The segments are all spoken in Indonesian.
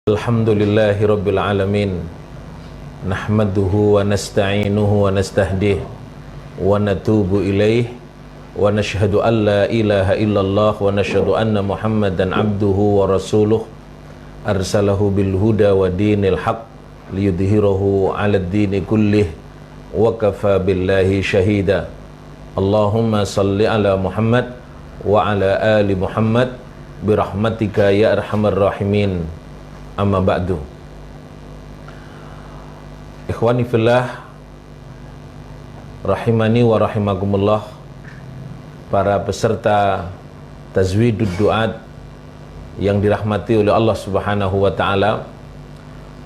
Alhamdulillahi Rabbil Alamin. Nahmaduhu wa nasta'inuhu wa nastahdih wa natubu ilaih wa nashhadu an la ilaha illallah wa nashhadu anna Muhammadan abduhu wa rasuluh arsalahu bil huda wa dinil haq liyudhhirahu 'ala ad-dini kullih wa kafa billahi shahida. Allahumma salli ala Muhammad wa ala ali Muhammad birahmatika ya arhamar rahimin. Amma ba'du. Ikhwani fillah, rahimani wa rahimakumullah, para peserta Tazwidud Du'at yang dirahmati oleh Allah Subhanahu wa taala.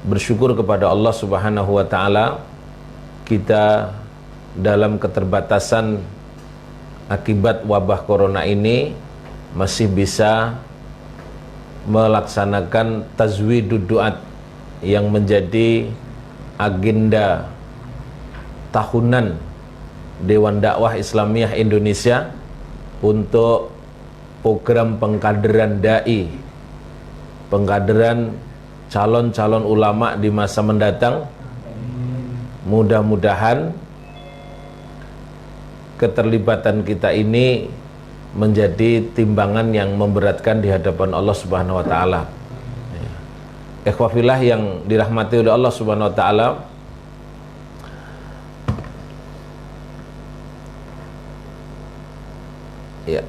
Bersyukur kepada Allah Subhanahu wa taala, kita dalam keterbatasan akibat wabah corona ini masih bisa melaksanakan Tazwidud Du'at yang menjadi agenda tahunan Dewan Dakwah Islamiyah Indonesia untuk program pengkaderan dai, pengkaderan calon-calon ulama di masa mendatang. Mudah-mudahan keterlibatan kita ini menjadi timbangan yang memberatkan di hadapan Allah Subhanahu wa taala. Ikhwafillah yang dirahmati oleh Allah Subhanahu wa taala, ya.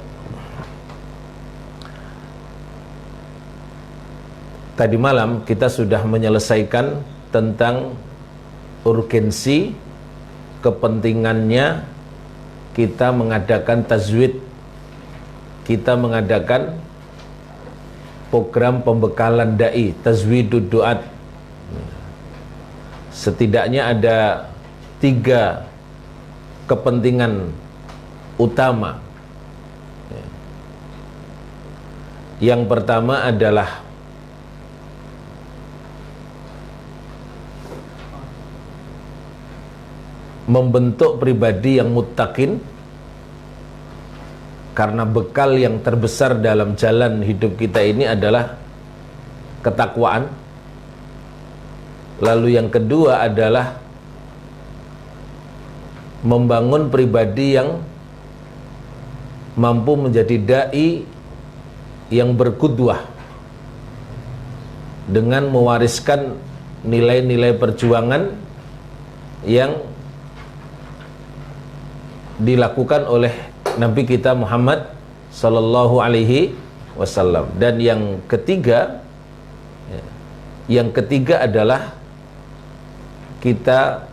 Tadi malam kita sudah menyelesaikan tentang urgensi kepentingannya kita mengadakan tazwid, kita mengadakan program pembekalan dai, Tazwidud Du'at. Setidaknya ada 3 kepentingan utama. Yang pertama adalah membentuk pribadi yang muttaqin, karena bekal yang terbesar dalam jalan hidup kita ini adalah ketakwaan. Lalu yang kedua adalah membangun pribadi yang mampu menjadi dai yang berqudwah dengan mewariskan nilai-nilai perjuangan yang dilakukan oleh Nabi kita Muhammad sallallahu alaihi wasallam. Dan yang ketiga adalah kita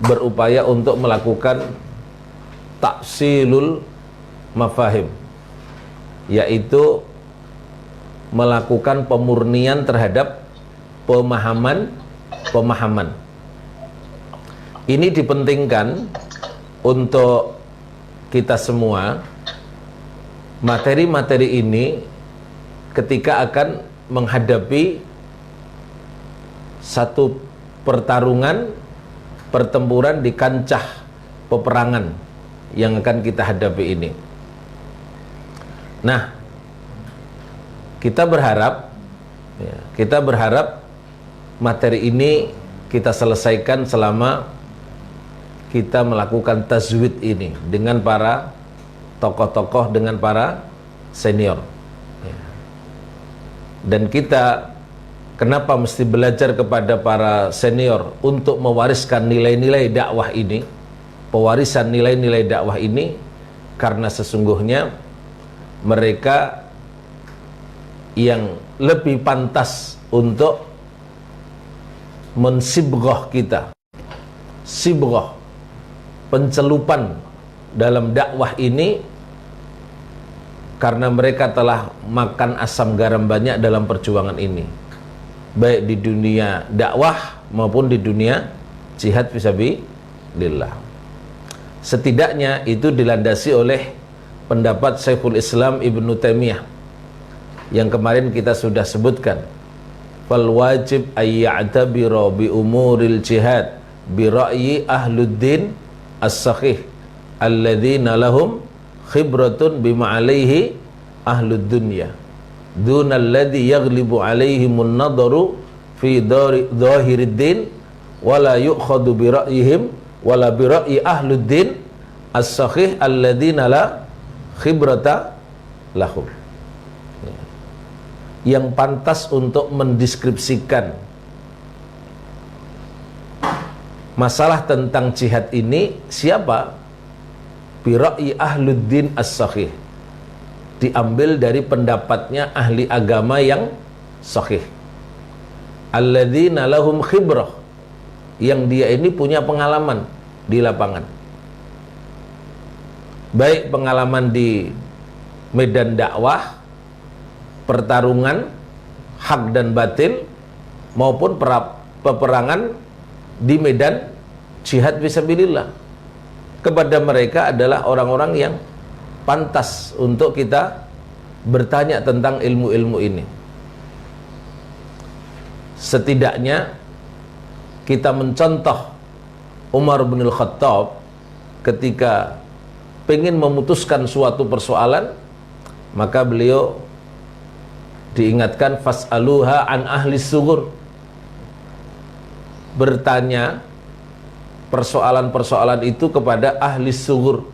berupaya untuk melakukan taksilul mafahim, yaitu melakukan pemurnian terhadap pemahaman. Ini dipentingkan untuk kita semua. Materi-materi ini ketika akan menghadapi satu pertempuran di kancah peperangan yang akan kita hadapi ini. Nah, kita berharap materi ini kita selesaikan selama kita melakukan tazwid ini dengan para tokoh-tokoh, dengan para senior. Dan kita kenapa mesti belajar kepada para senior untuk mewariskan nilai-nilai dakwah ini, pewarisan nilai-nilai dakwah ini, karena sesungguhnya mereka yang lebih pantas untuk mensibghah kita, sibghah, pencelupan dalam dakwah ini, karena mereka telah makan asam garam banyak dalam perjuangan ini, baik di dunia dakwah maupun di dunia jihad fisabilillah. Setidaknya itu dilandasi oleh pendapat Syekhul Islam Ibnu Taimiyah yang kemarin kita sudah sebutkan. Fal wajib ayya'tabira bi umuril jihad bi ra'yi ahluddin as-sahih alladzina lahum khibratun bima alaihi ahlud dunya. dunal ladzi yaghlibu alaihimun nadaru fi dhahirid din wala yu'khadu bi ra'yihim wala bi ra'yi ahluddin as-sahih alladzina la khibrata lahum. Yang pantas untuk mendeskripsikan masalah tentang jihad ini siapa? Bi ra'yi ahluddin as-sahih, diambil dari pendapatnya ahli agama yang sahih, alladzina lahum khibrah, yang dia ini punya pengalaman di lapangan, baik pengalaman di medan dakwah, pertarungan hak dan batil, maupun peperangan di medan jihad fisabilillah. Kepada mereka adalah orang-orang yang pantas untuk kita bertanya tentang ilmu-ilmu ini. Setidaknya kita mencontoh Umar bin Khattab ketika ingin memutuskan suatu persoalan, maka beliau diingatkan fas'aluha an ahli sugur, bertanya persoalan-persoalan itu kepada ahli sugur,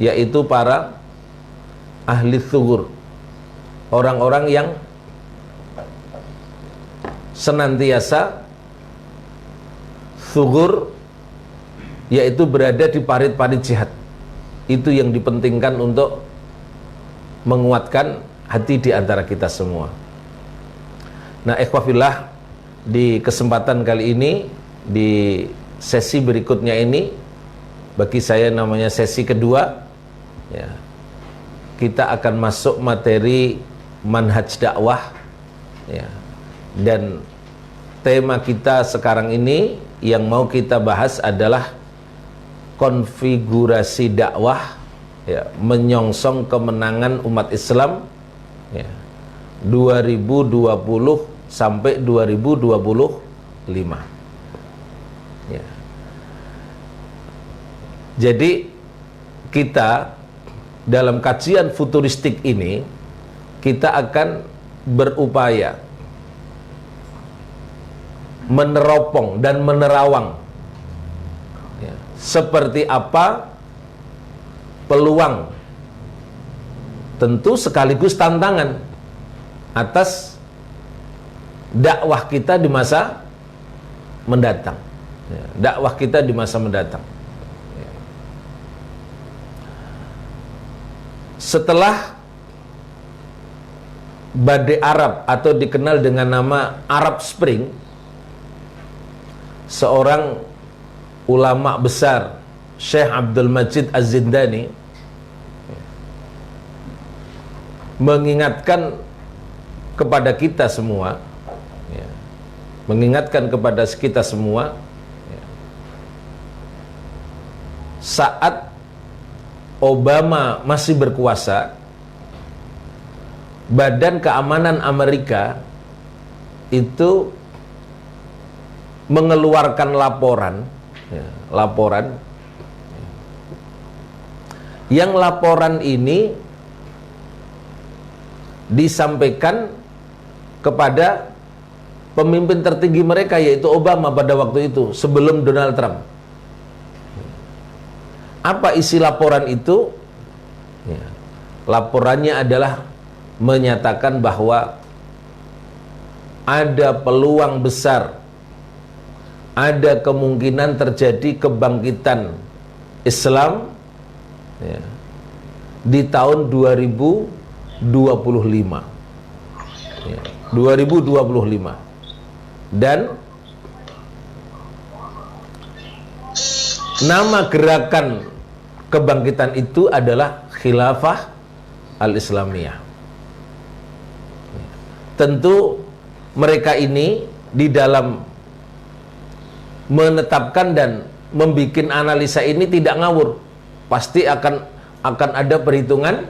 yaitu para ahli sugur, orang-orang yang senantiasa sugur, yaitu berada di parit-parit jihad. Itu yang dipentingkan untuk menguatkan hati di antara kita semua. Nah, ikhwafillah, di kesempatan kali ini, di sesi berikutnya ini, bagi saya namanya sesi kedua, ya, kita akan masuk materi manhaj dakwah, ya, dan tema kita sekarang ini yang mau kita bahas adalah konfigurasi dakwah, ya, menyongsong kemenangan umat Islam, ya, 2020 sampai 2025. Ya. Jadi kita dalam kajian futuristik ini kita akan berupaya meneropong dan menerawang, ya, seperti apa peluang, tentu sekaligus tantangan atas dakwah kita di masa mendatang, ya, dakwah kita di masa mendatang. Ya. Setelah badai Arab atau dikenal dengan nama Arab Spring, seorang ulama besar, Syekh Abdul Majid Az-Zindani, mengingatkan kepada kita semua, ya, mengingatkan kepada kita semua, ya, saat Obama masih berkuasa, Badan Keamanan Amerika itu mengeluarkan laporan, ya, laporan, yang laporan ini disampaikan kepada pemimpin tertinggi mereka, yaitu Obama pada waktu itu, sebelum Donald Trump. Apa isi laporan itu? Ya, laporannya adalah menyatakan bahwa ada peluang besar, ada kemungkinan terjadi kebangkitan Islam, ya, di tahun 2025, ya, 2025, dan nama gerakan kebangkitan itu adalah Khilafah Al-Islamiyah. Tentu mereka ini di dalam menetapkan dan membuat analisa ini tidak ngawur, pasti akan ada perhitungan.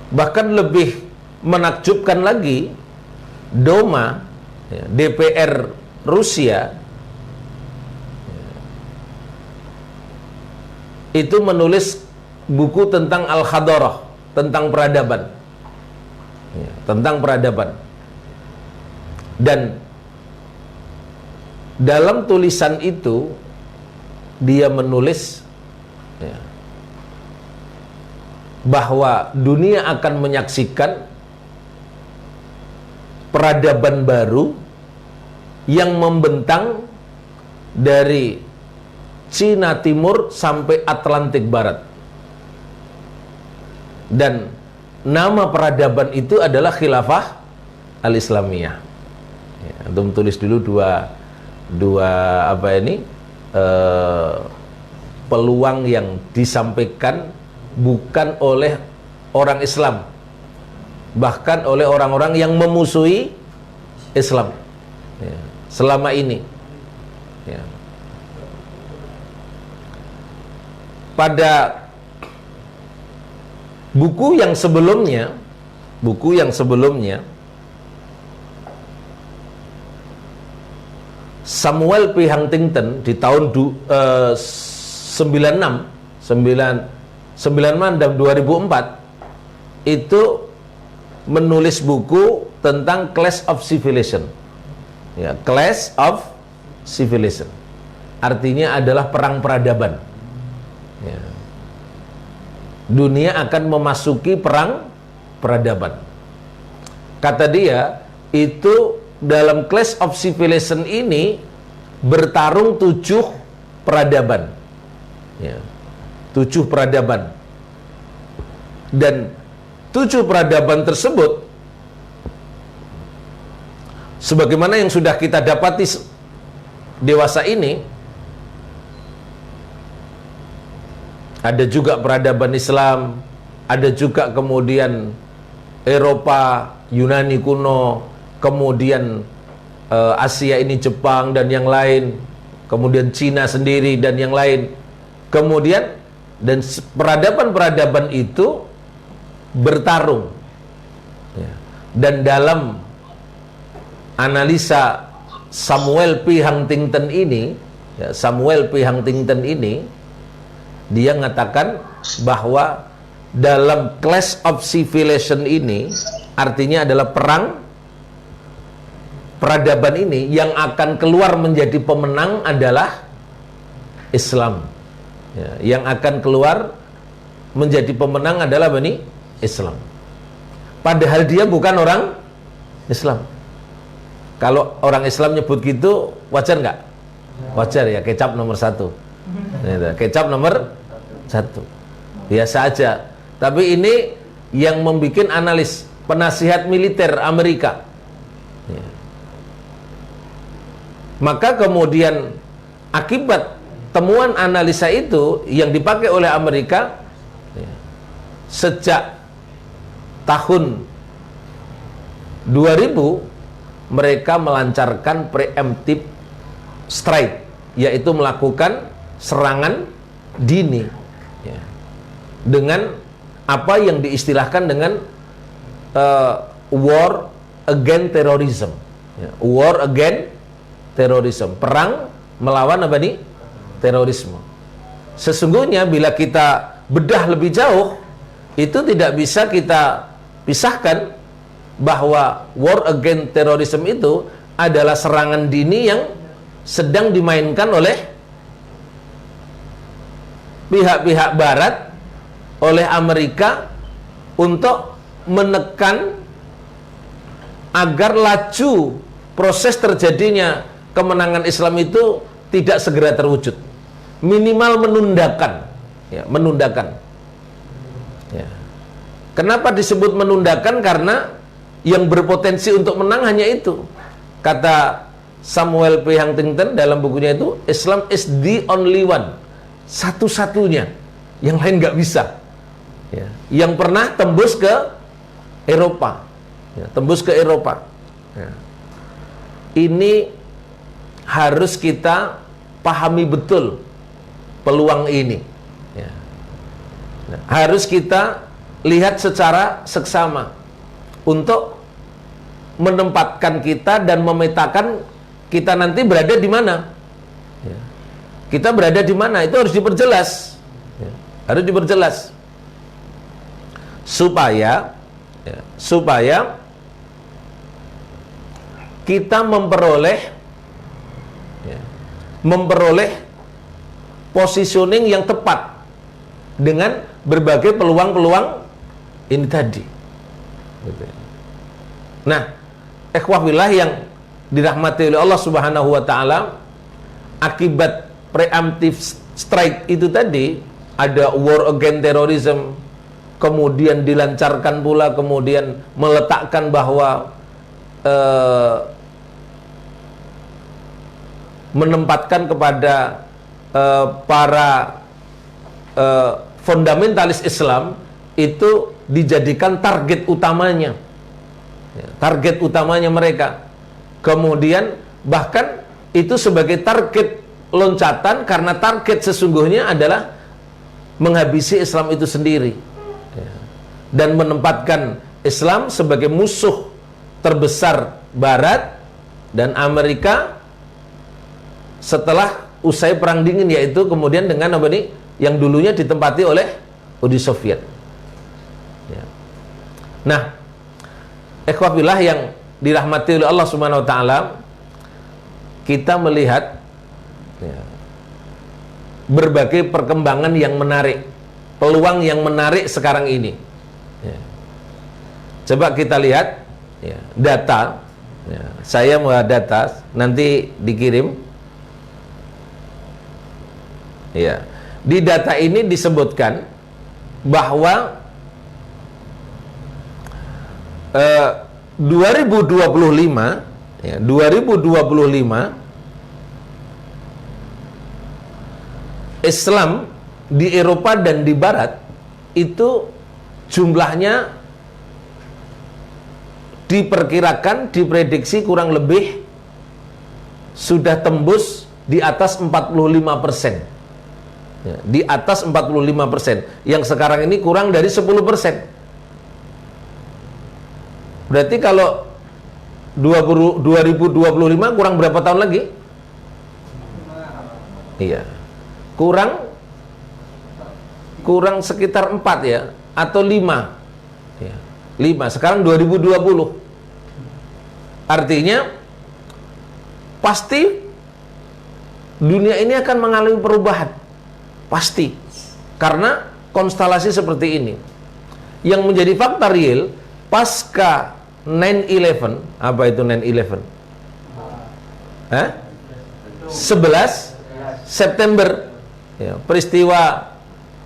Bahkan lebih menakjubkan lagi, Doma, ya, DPR Rusia, itu menulis buku tentang Al-Hadarah, tentang peradaban. ya, tentang peradaban. Dan dalam tulisan itu dia menulis ya, bahwa dunia akan menyaksikan peradaban baru yang membentang dari Cina Timur sampai Atlantik Barat. Dan nama peradaban itu adalah Khilafah Al-Islamiyah. Ya, antum tulis dulu dua apa ini peluang yang disampaikan bukan oleh orang Islam, bahkan oleh orang-orang yang memusuhi Islam ya, selama ini ya. Pada buku yang sebelumnya Samuel P. Huntington di tahun 96 dan 2004 itu menulis buku tentang Clash of Civilization ya, Clash of Civilization artinya adalah perang peradaban ya. Dunia akan memasuki perang peradaban. Kata dia itu dalam Clash of Civilization ini bertarung 7 peradaban ya, 7 peradaban, dan 7 peradaban tersebut sebagaimana yang sudah kita dapati dewasa ini, ada juga peradaban Islam, ada juga kemudian Eropa, Yunani kuno, kemudian Asia ini Jepang dan yang lain, kemudian Cina sendiri dan yang lain. Kemudian dan peradaban-peradaban itu bertarung ya. Dan dalam analisa Samuel P. Huntington ini ya, dia mengatakan bahwa dalam Clash of Civilization ini artinya adalah perang peradaban ini yang akan keluar menjadi pemenang adalah Islam ya, yang akan keluar menjadi pemenang adalah ini Islam, padahal dia bukan orang Islam. Kalau orang Islam nyebut gitu wajar nggak? Wajar ya, kecap nomor 1 kecap nomor 1 biasa aja. Tapi ini yang membuat analis penasihat militer Amerika ya. Maka kemudian akibat temuan analisa itu yang dipakai oleh Amerika ya, sejak tahun 2000 mereka melancarkan preemptive strike, yaitu melakukan serangan dini ya, dengan apa yang diistilahkan dengan war against terrorism ya, war against terrorism, perang melawan apa nih? Terorisme. Sesungguhnya bila kita bedah lebih jauh, itu tidak bisa kita pisahkan bahwa war against terrorism itu adalah serangan dini yang sedang dimainkan oleh pihak-pihak barat, oleh Amerika untuk menekan agar laju proses terjadinya kemenangan Islam itu tidak segera terwujud, minimal menundakan ya, menundakan ya. Kenapa disebut menundakan? Karena yang berpotensi untuk menang hanya itu. Kata Samuel P. Huntington dalam bukunya itu, Islam is the only one, satu-satunya, yang lain nggak bisa ya, yang pernah tembus ke Eropa ya, tembus ke Eropa ya. Ini harus kita pahami betul peluang ini ya. Nah, harus kita lihat secara seksama untuk menempatkan kita dan memetakan kita nanti berada di mana ya. Kita berada di mana itu harus diperjelas ya. Harus diperjelas supaya ya, supaya kita memperoleh positioning yang tepat dengan berbagai peluang-peluang ini tadi. Nah, ikhwah billah yang dirahmati oleh Allah Subhanahu wa taala, akibat preemptive strike itu tadi, ada war against terrorism, kemudian dilancarkan pula, kemudian meletakkan bahwa menempatkan kepada para fundamentalis Islam itu dijadikan target utamanya, target utamanya mereka. Kemudian bahkan itu sebagai target loncatan, karena target sesungguhnya adalah menghabisi Islam itu sendiri, dan menempatkan Islam sebagai musuh terbesar Barat dan Amerika setelah usai Perang Dingin, yaitu kemudian dengan apa nih, yang dulunya ditempati oleh Uni Soviet. Nah, ikhwah billah yang dirahmati oleh Allah Subhanahu wa taala, kita melihat berbagai perkembangan yang menarik, peluang yang menarik sekarang ini. Coba kita lihat data. Saya mau data, nanti dikirim. Di data ini disebutkan bahwa 2025 Islam di Eropa dan di Barat itu jumlahnya diperkirakan, diprediksi kurang lebih sudah tembus di atas 45%. Di atas 45%. Yang sekarang ini kurang dari 10%. Berarti kalau 2025 kurang berapa tahun lagi? Iya. Kurang sekitar 4 ya, atau 5. 5. Sekarang 2020. Artinya pasti dunia ini akan mengalami perubahan. Pasti. Karena konstelasi seperti ini. Yang menjadi fakta real pasca 9/11, apa itu 9/11? 11 September, peristiwa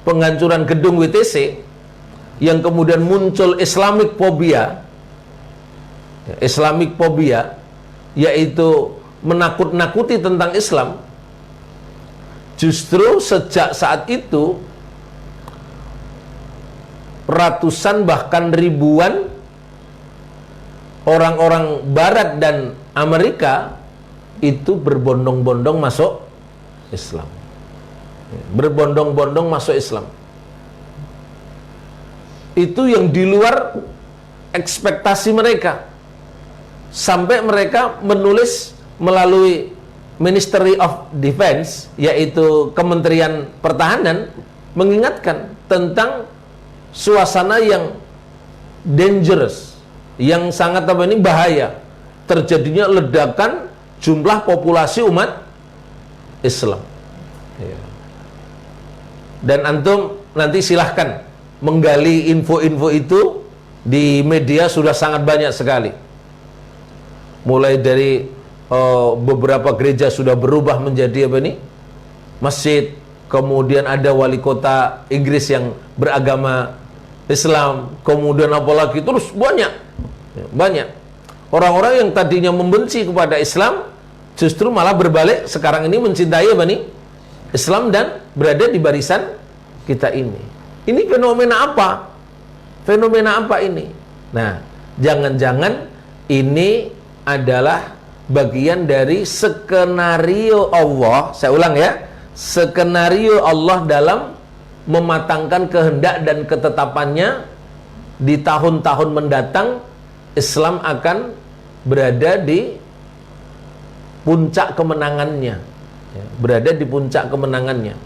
penghancuran gedung WTC, yang kemudian muncul Islamic phobia, yaitu menakut-nakuti tentang Islam. Justru sejak saat itu ratusan bahkan ribuan orang-orang Barat dan Amerika itu berbondong-bondong masuk Islam. Berbondong-bondong masuk Islam. Itu yang di luar ekspektasi mereka. Sampai mereka menulis melalui Ministry of Defense, yaitu Kementerian Pertahanan, mengingatkan tentang suasana yang dangerous, yang sangat bahaya, terjadinya ledakan jumlah populasi umat Islam. Dan antum nanti silahkan menggali info-info itu di media, sudah sangat banyak sekali. Mulai dari beberapa gereja sudah berubah menjadi masjid. Kemudian ada wali kota Inggris yang beragama Islam. Kemudian apalagi terus banyak orang-orang yang tadinya membenci kepada Islam justru malah berbalik sekarang ini mencintai Islam dan berada di barisan kita ini. Ini fenomena apa? Fenomena apa ini? Nah, jangan-jangan ini adalah bagian dari skenario Allah. Saya ulang ya, skenario Allah dalam mematangkan kehendak dan ketetapannya. Di tahun-tahun mendatang Islam akan berada di puncak kemenangannya, berada di puncak kemenangannya.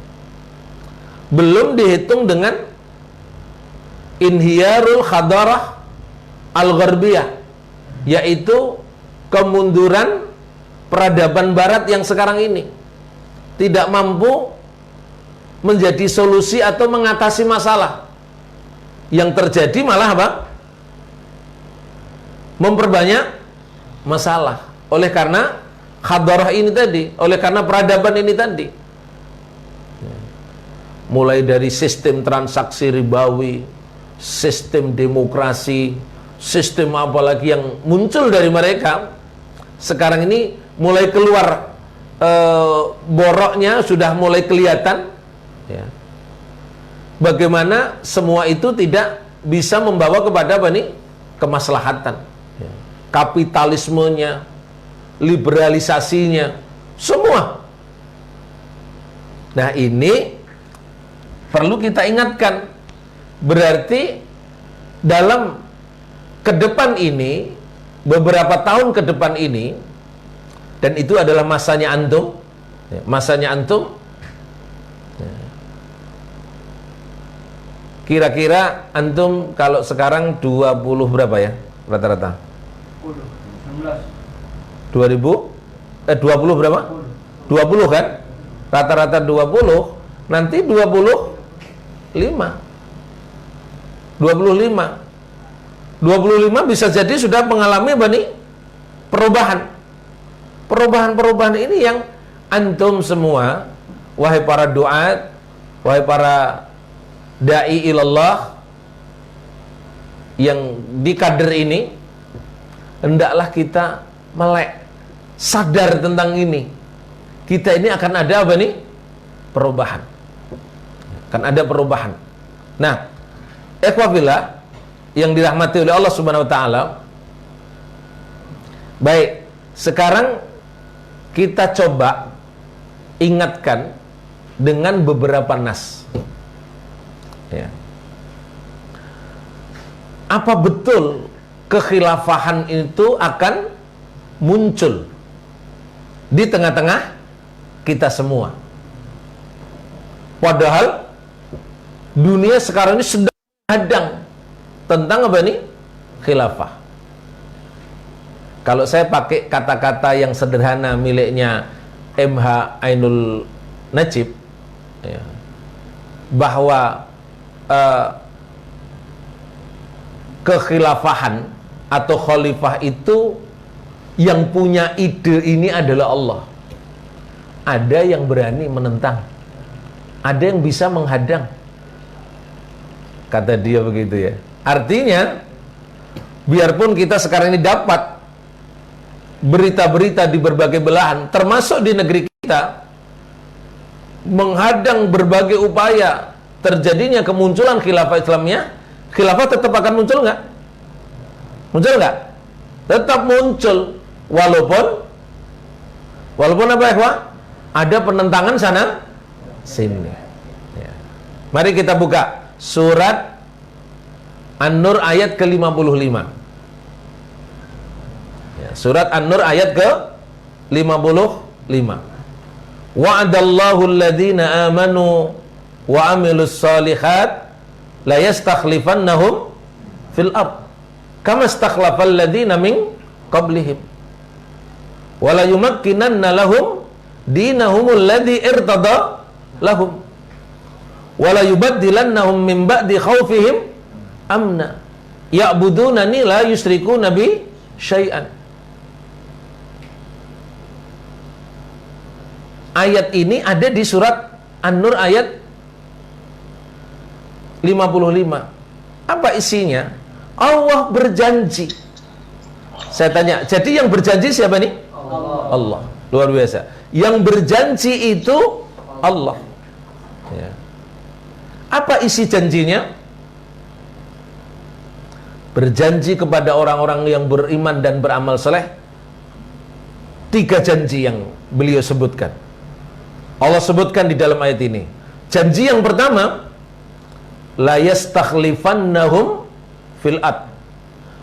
Belum dihitung dengan inhiyarul hadarah al-gharbiyah, yaitu kemunduran peradaban barat yang sekarang ini tidak mampu menjadi solusi atau mengatasi masalah. Yang terjadi malah apa? Memperbanyak masalah. Oleh karena hadarah ini tadi, oleh karena peradaban ini tadi. Mulai dari sistem transaksi ribawi, sistem demokrasi, sistem apalagi yang muncul dari mereka, sekarang ini mulai keluar boroknya, sudah mulai kelihatan, ya. Bagaimana semua itu tidak bisa membawa kepada apa nih? Kemaslahatan, ya. Kapitalismenya, liberalisasinya, semua. Nah, ini perlu kita ingatkan. Berarti dalam ke depan ini, beberapa tahun ke depan ini, dan itu adalah masanya antum, ya, masanya antum, ya. Kira-kira antum kalau sekarang 20 berapa ya rata-rata? 20 berapa? 20 kan? Rata-rata 20, nanti 25 bisa jadi sudah mengalami apa nih? Perubahan ini yang antum semua, wahai para duat, wahai para da'i ilallah yang di kader ini, hendaklah kita melek, sadar tentang ini. Kita ini akan ada apa nih? Perubahan. Akan ada perubahan. Nah, ikhwafillah yang dirahmati oleh Allah Subhanahu wa taala. Baik, sekarang kita coba ingatkan dengan beberapa nas. Ya. Apa betul kekhilafahan itu akan muncul di tengah-tengah kita semua? Padahal dunia sekarang ini sedang hadang tentang apa nih? Khilafah. Kalau saya pakai kata-kata yang sederhana miliknya MH Ainul Najib, ya, bahwa kekhilafahan atau khalifah itu yang punya ide ini adalah Allah. Ada yang berani menentang, ada yang bisa menghadang, kata dia begitu ya. Artinya biarpun kita sekarang ini dapat berita-berita di berbagai belahan, termasuk di negeri kita, menghadang berbagai upaya terjadinya kemunculan khilafah Islamnya, khilafah tetap akan muncul nggak? Muncul nggak? Tetap muncul, walaupun apa ya? Ada penentangan sana sini. Ya. Mari kita buka surat An-Nur ayat ke-55. Ya, surat An-Nur ayat ke-55. Wa'adallahu alladhina amanu wa amilus salihat la yastakhlifannahum fil ard kama istakhlafal ladzina min qablihim wa la yumakkinanna lahum dinahumul ladzi irtada lahum wa la yubaddilannahum min ba'di khaufihim amna ya'budunani la yusyrikuna bi syai'an. Ayat ini ada di surat An-Nur ayat 55. Apa isinya? Allah berjanji. Saya tanya, jadi yang berjanji siapa nih? Allah. Luar biasa. Yang berjanji itu Allah. Ya. Apa isi janjinya? Berjanji kepada orang-orang yang beriman dan beramal saleh. 3 janji yang beliau sebutkan. Allah sebutkan di dalam ayat ini. Janji yang pertama, la yastakhlifannahum fil ard.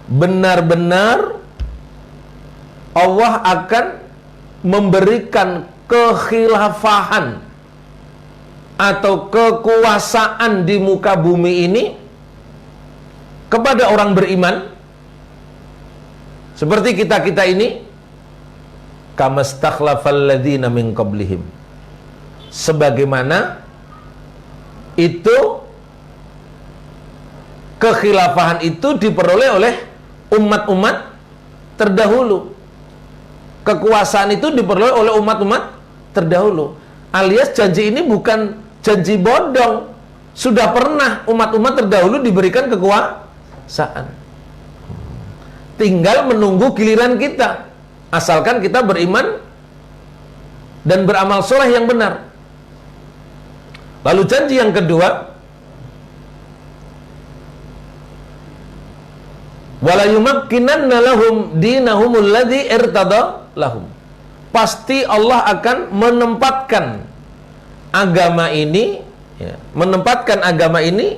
Benar-benar Allah akan memberikan kekhilafahan atau kekuasaan di muka bumi ini kepada orang beriman Seperti kita-kita ini, kamastakhlafal ladzina min qablihim. Sebagaimana itu kekhilafahan itu diperoleh oleh umat-umat terdahulu. Kekuasaan itu diperoleh oleh umat-umat terdahulu. Alias janji ini bukan janji bodong. Sudah pernah umat-umat terdahulu diberikan kekuasaan. Tinggal menunggu giliran kita. Asalkan kita beriman dan beramal soleh yang benar. Lalu janji yang kedua, wala yumakkinanna lahum dinahumul ladzi irtada lahum. Pasti Allah akan menempatkan agama ini, menempatkan agama ini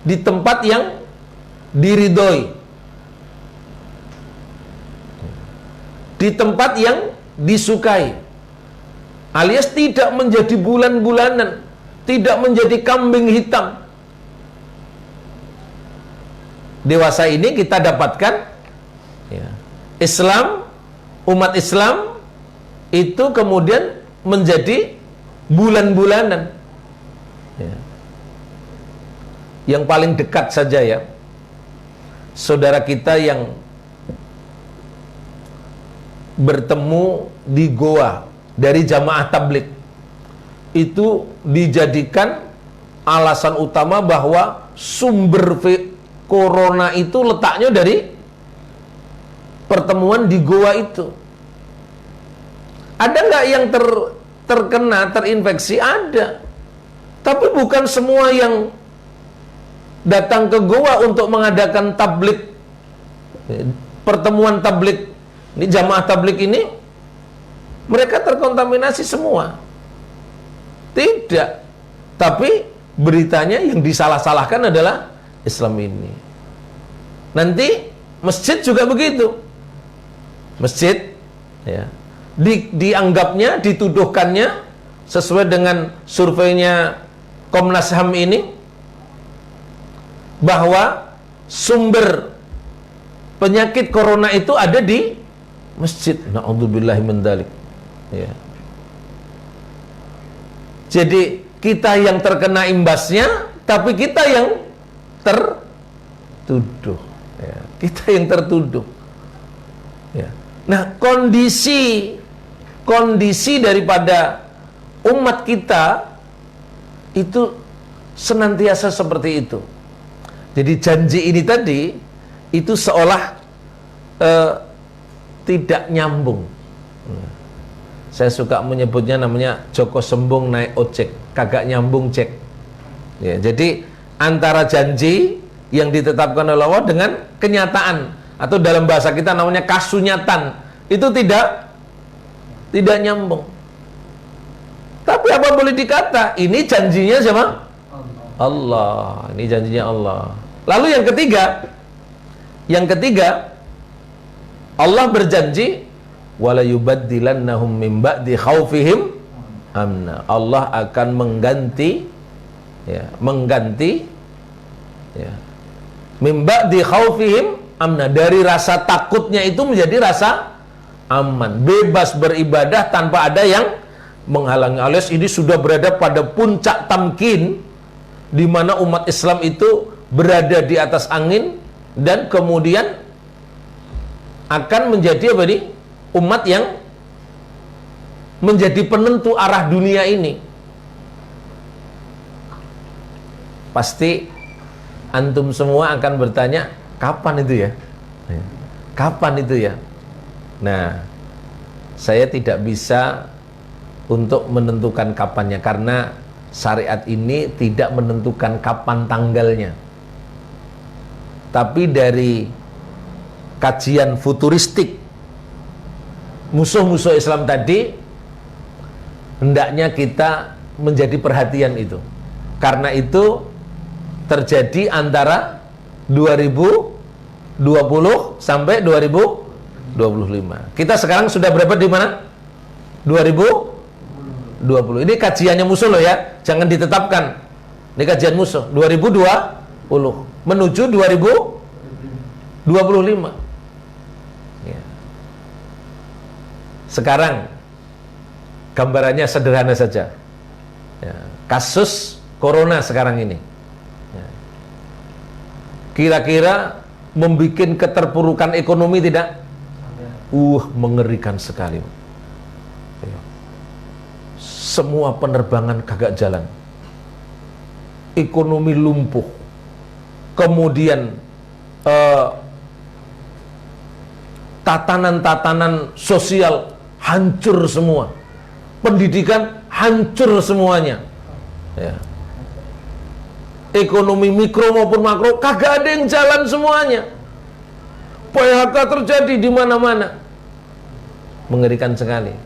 di tempat yang diridhoi, di tempat yang disukai, alias tidak menjadi bulan-bulanan, tidak menjadi kambing hitam. Dewasa ini kita dapatkan Islam, umat Islam itu kemudian menjadi bulan-bulanan. Yang paling dekat saja ya, saudara kita yang bertemu di goa dari jamaah tabligh itu dijadikan alasan utama bahwa sumber corona itu letaknya dari pertemuan di goa itu. Ada nggak yang terkena, terinfeksi? Ada. Tapi bukan semua yang datang ke goa untuk mengadakan tabligh, pertemuan tabligh, ini jamaah tabligh ini, mereka terkontaminasi semua. Tidak. Tapi beritanya yang disalah-salahkan adalah Islam ini. Nanti masjid juga begitu. Masjid dianggapnya, dituduhkannya sesuai dengan surveinya Komnas HAM ini bahwa sumber penyakit corona itu ada di masjid. Na'udzubillahi min dzalik. Jadi kita yang terkena imbasnya, tapi kita yang tertuduh. Kita yang tertuduh. Nah, kondisi daripada umat kita itu senantiasa seperti itu. Jadi janji ini tadi itu seolah tidak nyambung. Saya suka menyebutnya namanya Joko Sembung naik ojek, kagak nyambung cek. Jadi antara janji yang ditetapkan oleh Allah dengan kenyataan, atau dalam bahasa kita namanya kasunyatan, itu tidak nyambung. Tapi apa boleh dikata, ini janjinya siapa? Allah. Ini janjinya Allah. Lalu yang ketiga, Allah berjanji wala yubaddilannahum min ba'di khaufihim amna. Allah akan mengganti min ba'di khaufihim amna, dari rasa takutnya itu menjadi rasa aman, bebas beribadah tanpa ada yang menghalangi. Alias ini sudah berada pada puncak tamkin, di mana umat Islam itu berada di atas angin dan kemudian akan menjadi apa nih? Umat yang menjadi penentu arah dunia ini. Pasti antum semua akan bertanya, kapan itu ya? Kapan itu ya? Nah, saya tidak bisa untuk menentukan kapannya, karena syariat ini tidak menentukan kapan tanggalnya. Tapi dari kajian futuristik musuh-musuh Islam tadi, hendaknya kita menjadi perhatian itu. Karena itu terjadi antara 2020 sampai 2025. Kita sekarang sudah berapa di mana? 2020. Ini kajiannya musuh loh ya, jangan ditetapkan. Ini kajian musuh 2020 menuju 2025. Sekarang gambarannya sederhana saja. Ya, kasus corona sekarang ini. Ya. Kira-kira membuat keterpurukan ekonomi tidak? Mengerikan sekali. Ya. Semua penerbangan kagak jalan. Ekonomi lumpuh. Kemudian tatanan-tatanan sosial hancur semua. Pendidikan hancur semuanya. Ya. Ekonomi mikro maupun makro kagak ada yang jalan semuanya. PHK terjadi di mana-mana. Mengerikan sekali.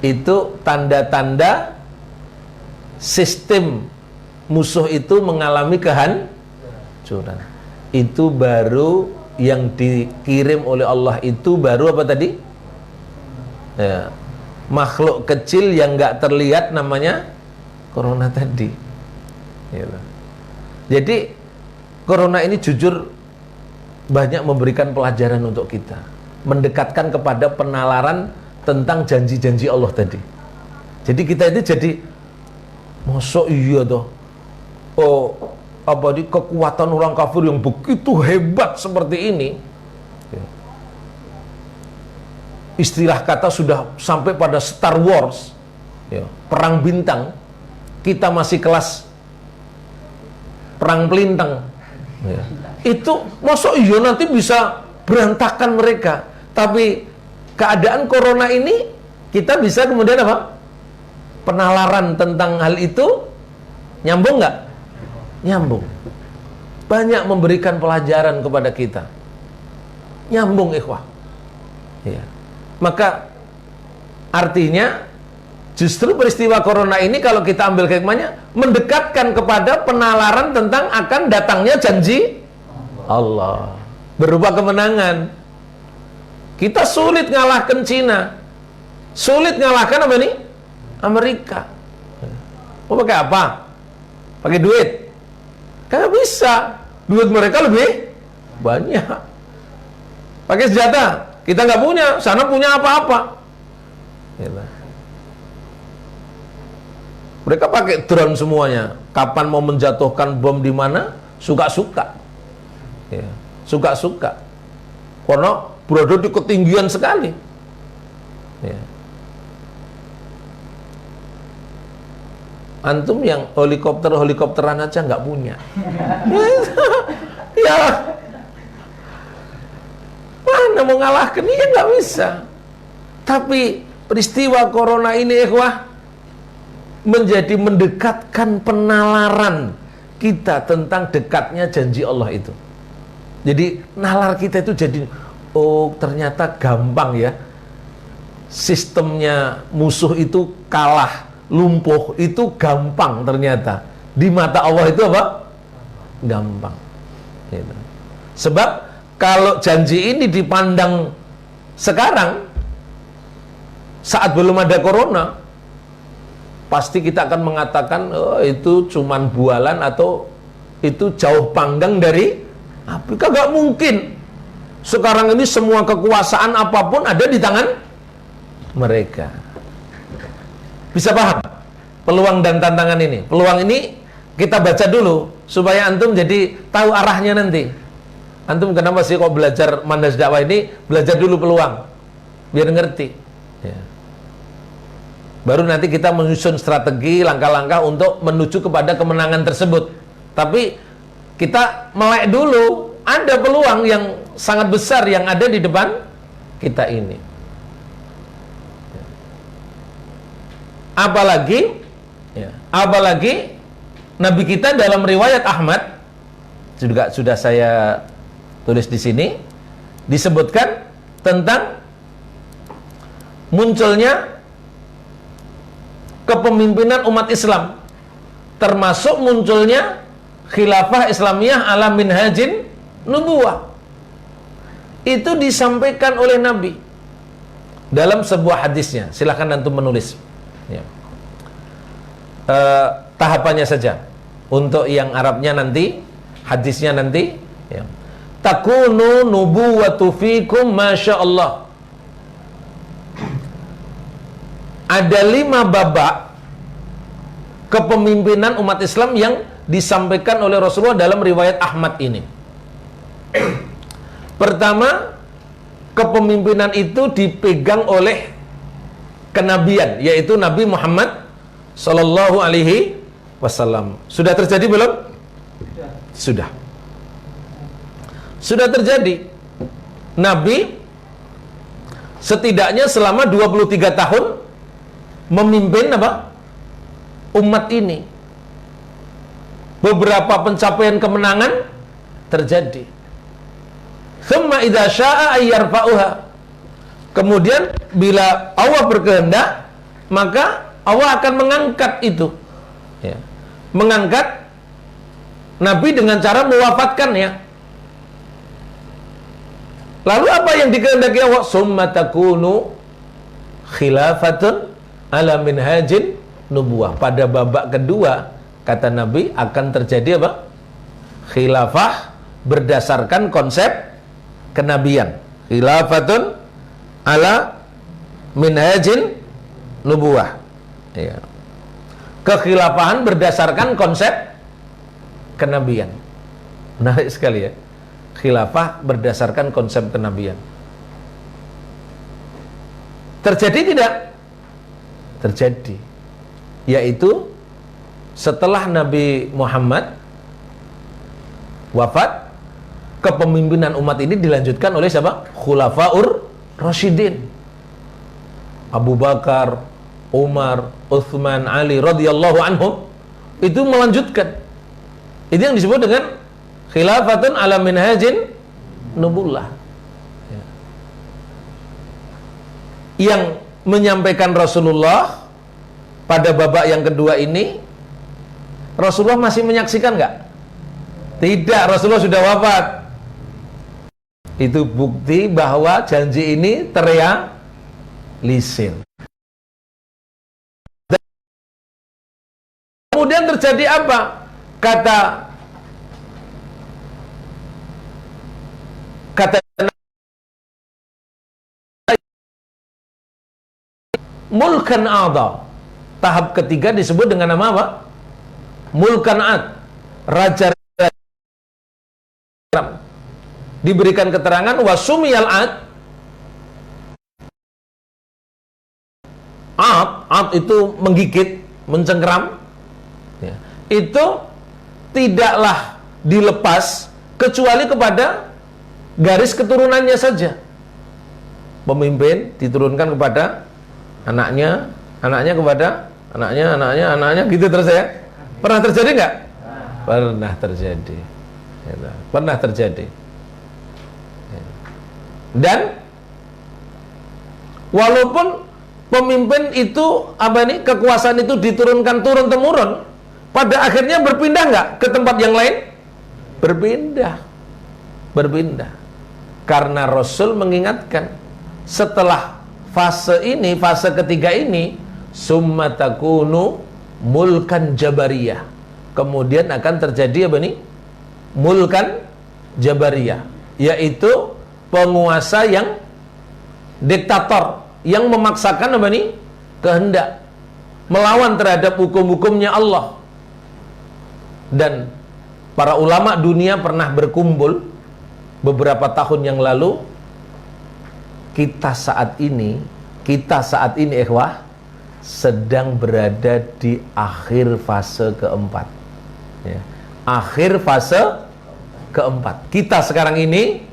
Itu tanda-tanda sistem musuh itu mengalami kehancuran. Itu baru yang dikirim oleh Allah, itu baru apa tadi? Ya, makhluk kecil yang nggak terlihat, namanya corona tadi. Gitu. Jadi corona ini jujur banyak memberikan pelajaran untuk kita, mendekatkan kepada penalaran tentang janji-janji Allah tadi. Jadi kita itu jadi masa iya toh, di kekuatan orang kafir yang begitu hebat seperti ini. Istilah kata sudah sampai pada Star Wars, ya, perang bintang. Kita masih kelas perang pelintang. Ya. Itu masa iya nanti bisa berantakan mereka. Tapi keadaan corona ini kita bisa kemudian apa? Penalaran tentang hal itu nyambung nggak? Nyambung. Banyak memberikan pelajaran kepada kita. Nyambung, ikhwah. Ya. Maka artinya justru peristiwa corona ini kalau kita ambil hikmahnya mendekatkan kepada penalaran tentang akan datangnya janji Allah berupa kemenangan. Kita sulit ngalahkan Cina, sulit ngalahkan apa ini? Amerika. Mau pakai apa? Pakai duit? Gak bisa. Duit mereka lebih banyak. Pakai senjata? Kita nggak punya. Sana punya apa-apa. Mereka pakai drone semuanya. Kapan mau menjatuhkan bom di mana? Suka-suka. Ya, suka-suka. Karena berada di ketinggian sekali. Ya. Antum yang helikopteran aja nggak punya. Ya, mana mau ngalahkan? Ya nggak bisa. Tapi peristiwa corona ini, ikhwah, menjadi mendekatkan penalaran kita tentang dekatnya janji Allah itu. Jadi nalar kita itu jadi, oh ternyata gampang ya. Sistemnya musuh itu kalah, lumpuh itu gampang ternyata. Di mata Allah itu apa? Gampang. Gitu. Sebab kalau janji ini dipandang sekarang, saat belum ada corona, pasti kita akan mengatakan, oh, itu cuman bualan atau itu jauh panggang dari api. Kagak mungkin. Sekarang ini semua kekuasaan apapun ada di tangan mereka. Bisa paham peluang dan tantangan ini? Peluang ini kita baca dulu supaya antum jadi tahu arahnya nanti. Antum kenapa sih kok belajar manhaj dakwah ini? Belajar dulu peluang biar ngerti. Ya. Baru nanti kita menyusun strategi, langkah-langkah untuk menuju kepada kemenangan tersebut. Tapi kita melek dulu, ada peluang yang sangat besar yang ada di depan kita ini. Apalagi Nabi kita dalam riwayat Ahmad juga sudah saya tulis di sini, disebutkan tentang munculnya kepemimpinan umat Islam, termasuk munculnya khilafah Islamiyah ala minhajin nubuwah. Itu disampaikan oleh Nabi dalam sebuah hadisnya. Silahkan antum menulis ya. Tahapannya saja. Untuk yang Arabnya nanti, hadisnya nanti ya. Takunu nubuwatu fikum masyaallah. ada 5 babak kepemimpinan umat Islam yang disampaikan oleh Rasulullah dalam riwayat Ahmad ini. Pertama, kepemimpinan itu dipegang oleh kenabian, yaitu Nabi Muhammad Sallallahu Alaihi Wasallam. Sudah terjadi belum? Sudah. Sudah terjadi. Nabi setidaknya selama 23 tahun memimpin apa? Umat ini. Beberapa pencapaian kemenangan terjadi. Thumma idza syaa ayyarfa'uha. Kemudian bila Allah berkehendak, maka Allah akan mengangkat itu. Ya. Mengangkat Nabi dengan cara mewafatkannya. Lalu apa yang dikehendaki Allah? Summa takunu khilafatun ala minhajin nubuwah. Pada babak kedua, kata Nabi, akan terjadi apa? Khilafah berdasarkan konsep kenabian. Khilafatun ala minhajin nubuwah. Ya. Kekhilafahan berdasarkan konsep kenabian. Menarik sekali ya. Khilafah berdasarkan konsep kenabian. Terjadi tidak? Terjadi. Yaitu setelah Nabi Muhammad wafat, kepemimpinan umat ini dilanjutkan oleh siapa? Khulafaur Rasyidin. Abu Bakar, Umar, Uthman, Ali radhiyallahu anhum itu melanjutkan. Itu yang disebut dengan khilafatun ala minhajin nubuwah. Ya. Yang menyampaikan Rasulullah pada babak yang kedua ini, Rasulullah masih menyaksikan nggak? Tidak, Rasulullah sudah wafat. Itu bukti bahwa janji ini terrealisir. Kemudian terjadi apa? Kata mulkan adha. Tahap ketiga disebut dengan nama apa? Mulkan ad. Raja diberikan keterangan wasumiyal ad. Ad itu menggigit, mencengkeram. Ya. Itu tidaklah dilepas kecuali kepada garis keturunannya saja. Pemimpin diturunkan kepada anaknya, anaknya kepada anaknya, gitu terus ya. Pernah terjadi nggak? Pernah terjadi. Pernah terjadi. Dan walaupun pemimpin itu kekuasaan itu diturunkan turun temurun, pada akhirnya berpindah nggak ke tempat yang lain? Berpindah. Karena Rasul mengingatkan, setelah fase ini, fase ketiga ini, summa takunu mulkan jabariyah. Kemudian akan terjadi apa nih? Mulkan jabariyah, yaitu penguasa yang diktator, yang memaksakan apa nih? Kehendak, melawan terhadap hukum-hukumnya Allah. Dan para ulama dunia pernah berkumpul beberapa tahun yang lalu. Kita saat ini ikhwah sedang berada di akhir fase keempat. Ya. Akhir fase keempat. Kita sekarang ini,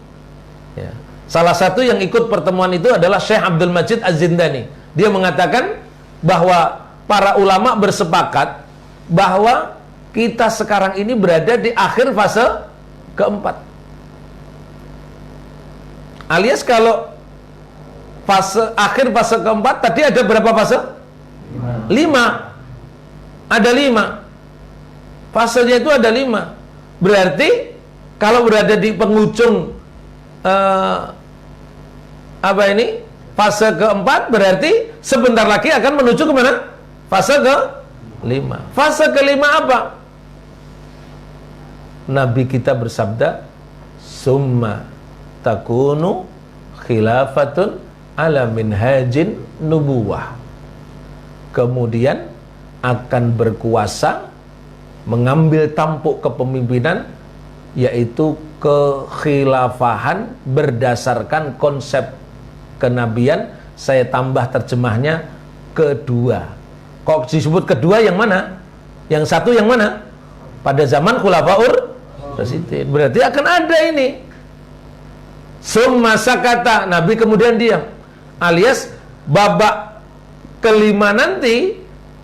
ya, salah satu yang ikut pertemuan itu adalah Syekh Abdul Majid Az-Zindani. Dia mengatakan bahwa para ulama bersepakat bahwa kita sekarang ini berada di akhir fase keempat. Alias kalau akhir fase keempat, tadi ada berapa fase? 5. Ada 5. Fasenya itu ada 5. Berarti kalau berada di penghujung fase keempat, berarti sebentar lagi akan menuju ke mana? Fase ke-5. Fase ke-5 apa? Nabi kita bersabda, summa takunu khilafatun ala minhajin nubuwah. kemudian akan berkuasa, mengambil tampuk kepemimpinan, yaitu kekhilafahan berdasarkan konsep kenabian. Saya tambah terjemahnya kedua. Kok disebut kedua yang mana? Yang satu yang mana? Pada zaman Khulafaur Rasyidin. Berarti akan ada ini. Semasa kata Nabi kemudian diam, alias babak kelima nanti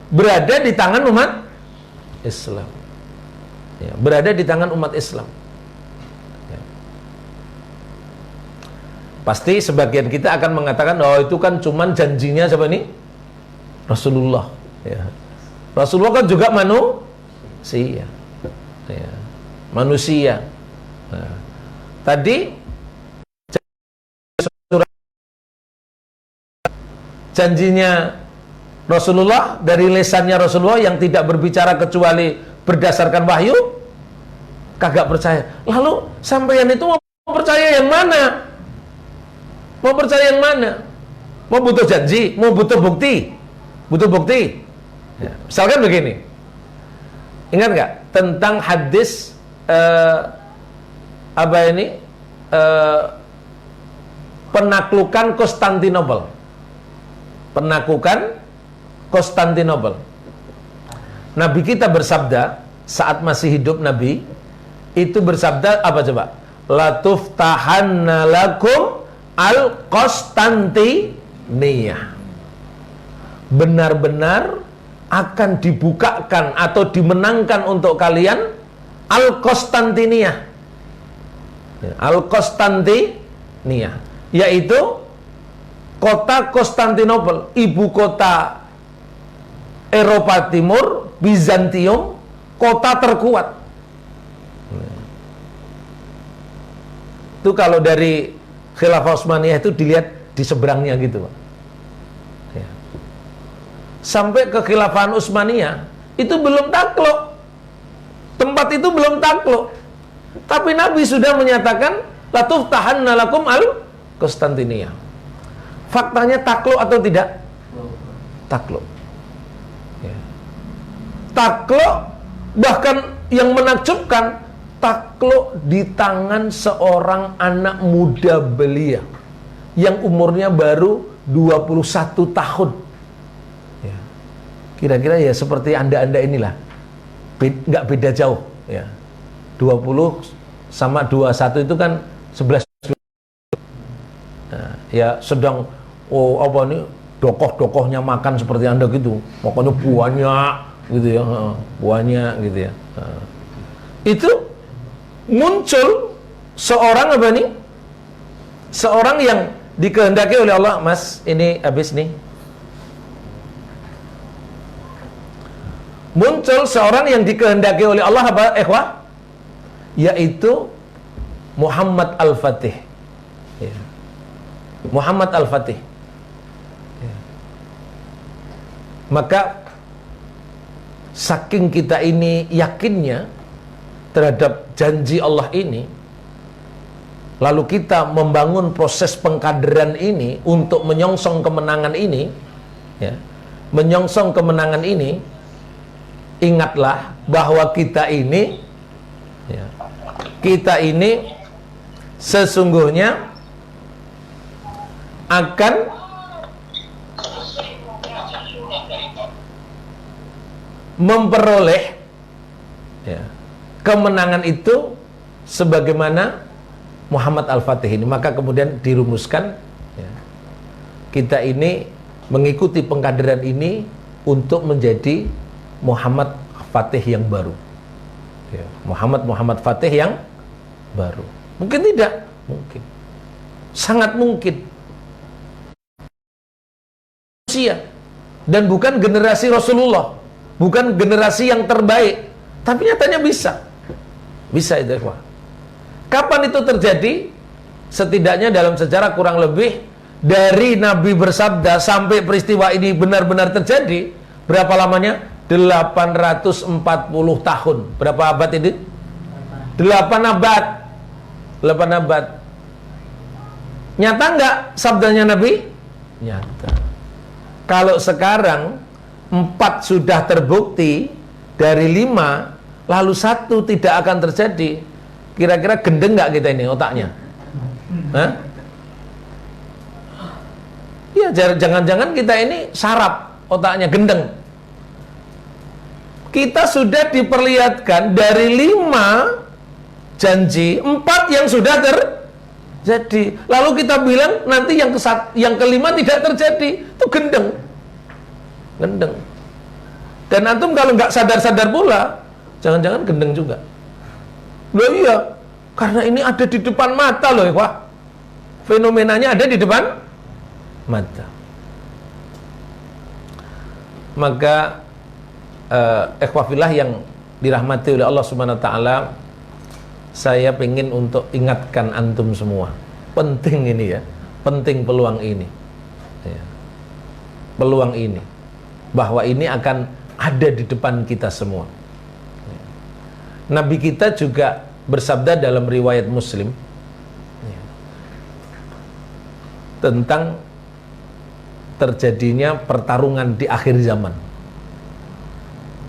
berada di tangan umat Islam, ya, berada di tangan umat Islam, ya. Pasti sebagian kita akan mengatakan, oh itu kan cuman janjinya siapa ini? Rasulullah, ya. Rasulullah kan juga manusia, ya. Manusia. Nah, tadi janjinya Rasulullah dari lisannya Rasulullah yang tidak berbicara kecuali berdasarkan wahyu, kagak percaya. Lalu sampeyan itu mau percaya yang mana? Mau percaya yang mana? Mau butuh janji, mau butuh bukti? Butuh bukti. Ya. Misalkan begini, ingat nggak tentang hadis penaklukan Konstantinopel? Penaklukan Konstantinopel. Nabi kita bersabda saat masih hidup, Nabi itu bersabda apa coba? Latuftahanna lakum al-Konstantiniyah. Benar-benar akan dibukakan atau dimenangkan untuk kalian Al-Konstantiniyah. Al-Konstantiniyah, yaitu kota Konstantinopel, ibu kota Eropa Timur, Bizantium, kota terkuat. Itu kalau dari Khilafah Utsmaniyah itu dilihat di seberangnya gitu, Pak. Ya. Sampai ke Khilafahan Utsmaniyah itu belum takluk. Tempat itu belum takluk. Tapi Nabi sudah menyatakan latuftahanna lakum al-Konstantiniyah. Faktanya takluk atau tidak? Takluk. Ya. Takluk, bahkan yang menakjubkan, takluk di tangan seorang anak muda belia yang umurnya baru 21 tahun. Ya. Kira-kira ya seperti anda-anda inilah, nggak beda jauh. Ya. 20 sama 21 itu kan 11. Nah, ya sedang dokoh-dokohnya makan seperti anda gitu, makanya banyak gitu ya, banyak gitu ya. Nah, itu muncul seorang apa nih? Seorang yang dikehendaki oleh Allah. Mas, ini habis nih. Muncul seorang yang dikehendaki oleh Allah apa, ikhwah? Yaitu Muhammad Al-Fatih. Ya. Muhammad Al-Fatih. Ya. Maka saking kita ini yakinnya terhadap janji Allah ini, lalu kita membangun proses pengkaderan ini untuk menyongsong kemenangan ini, ya, menyongsong kemenangan ini. Ingatlah bahwa kita ini, ya, kita ini sesungguhnya akan memperoleh, ya, kemenangan itu sebagaimana Muhammad Al-Fatih ini. Maka kemudian dirumuskan, ya, kita ini mengikuti pengkaderan ini untuk menjadi Muhammad Fatih yang baru, ya, Muhammad Fatih yang baru. Mungkin tidak, mungkin, sangat mungkin. Dan bukan generasi Rasulullah, bukan generasi yang terbaik, tapi nyatanya bisa itu. Kapan itu terjadi? Setidaknya dalam sejarah kurang lebih dari Nabi bersabda sampai peristiwa ini benar-benar terjadi, berapa lamanya? 840 tahun. Berapa abad ini? 8 abad. 8 abad. Nyata nggak sabdanya Nabi? Nyata. Kalau sekarang 4 sudah terbukti dari 5, lalu 1 tidak akan terjadi, kira-kira gendeng nggak kita ini otaknya? Hah? Ya, jangan-jangan kita ini sarap otaknya, gendeng. Kita sudah diperlihatkan dari 5 janji, 4 yang sudah terjadi. Lalu kita bilang nanti yang kelima tidak terjadi. Itu gendeng. Gendeng. Dan antum kalau nggak sadar-sadar pula, jangan-jangan gendeng juga. Loh iya, karena ini ada di depan mata loh, Wah. Fenomenanya ada di depan mata. Maka ikhwafillah yang dirahmati oleh Allah Subhanahu wa taala, saya ingin untuk ingatkan antum semua, penting ini ya, penting peluang ini ya. Peluang ini, bahwa ini akan ada di depan kita semua ya. Nabi kita juga bersabda dalam riwayat Muslim ya, tentang terjadinya pertarungan di akhir zaman.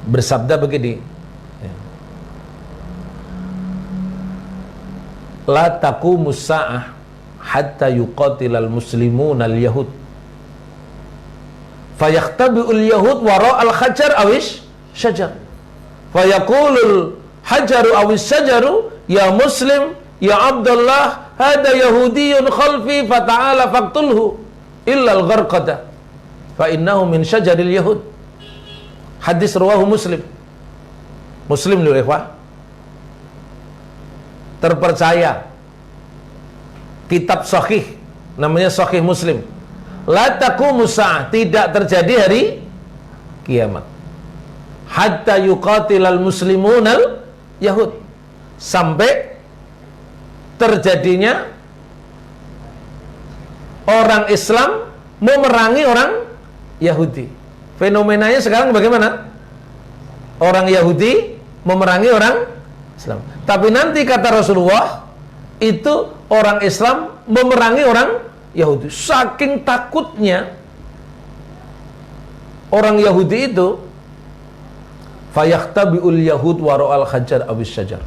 Bersabda begini, la taqumus sa'ah hatta yuqatilal muslimuna al-yahud fayakhtabi'ul yahud wara'al hajar awish syajar fayaqulul hajaru awish syajaru ya muslim ya abdullah hada yahudiyun khalfi fata'ala faqtulhu illa al-gharqada fa innahu min syajaril yahud. Hadis rawahu Muslim. Muslim dulu ikhwah, terpercaya, kitab sahih, namanya Sahih Muslim. La taqumus sa'ah, tidak terjadi hari kiamat hatta yuqatilal muslimunal yahud, sampai terjadinya orang Islam memerangi orang Yahudi. Fenomenanya sekarang bagaimana? Orang Yahudi memerangi orang Islam. Tapi nanti kata Rasulullah, itu orang Islam memerangi orang Yahudi. Saking takutnya orang Yahudi itu, fayakhtabi'ul yahud wara'al hajar awis syajar.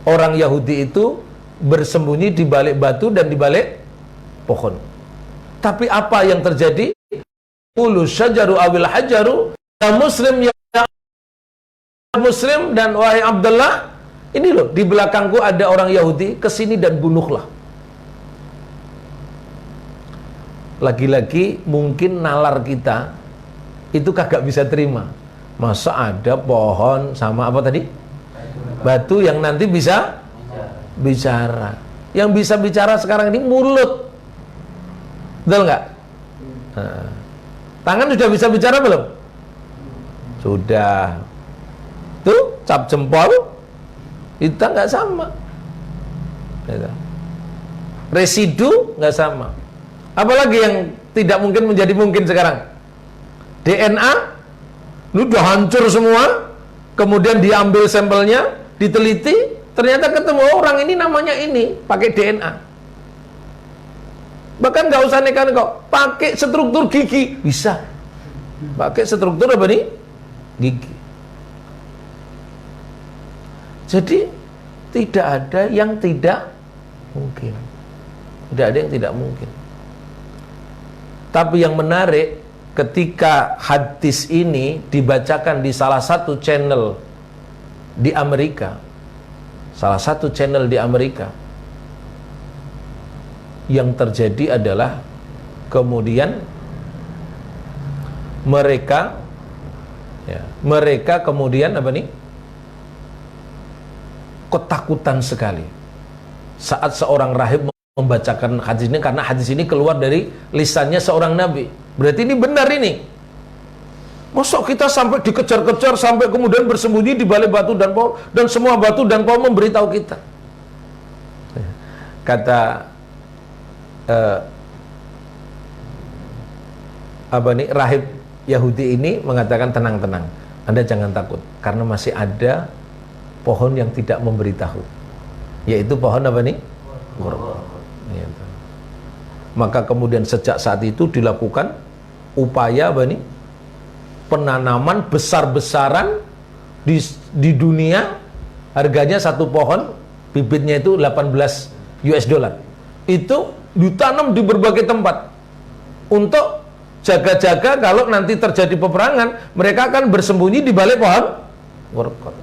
Orang Yahudi itu bersembunyi di balik batu dan di balik pohon. Tapi apa yang terjadi? Ulu syajaru awil hajaru, ya muslim ya muslim, dan wahai Abdullah, ini loh di belakangku ada orang Yahudi, kesini dan bunuhlah. Lagi-lagi mungkin nalar kita itu kagak bisa terima. Masa ada pohon sama apa tadi? Batu yang nanti bisa bicara. Yang bisa bicara sekarang ini mulut. Betul nggak? Nah, tangan sudah bisa bicara belum? Sudah. Tuh, cap jempol. Kita nggak sama. Residu nggak sama. Apalagi yang tidak mungkin menjadi mungkin sekarang? DNA, lu udah hancur semua. Kemudian diambil sampelnya, diteliti, ternyata ketemu orang ini namanya ini, pakai DNA. Bahkan nggak usah neko-neko, pakai struktur gigi bisa. Pakai struktur apa nih? Gigi. Jadi tidak ada yang tidak mungkin. Tidak ada yang tidak mungkin. Tapi yang menarik, ketika hadis ini dibacakan di salah satu channel di Amerika, salah satu channel di Amerika, yang terjadi adalah kemudian mereka kemudian apa nih, ketakutan sekali saat seorang rahib membacakan hadis ini, karena hadis ini keluar dari lisannya seorang nabi. Berarti ini benar ini. Masa kita sampai dikejar-kejar, sampai kemudian bersembunyi di balik batu dan pohon, dan semua batu dan pohon memberitahu kita. Kata rahib Yahudi ini mengatakan, tenang-tenang, Anda jangan takut, karena masih ada pohon yang tidak memberitahu, yaitu pohon apa nih? Qurba. Maka kemudian sejak saat itu dilakukan upaya apa nih? penanaman besar-besaran di dunia, harganya satu pohon bibitnya itu 18 US dollar. Itu ditanam di berbagai tempat untuk jaga-jaga kalau nanti terjadi peperangan, mereka akan bersembunyi di balik pohon warqat.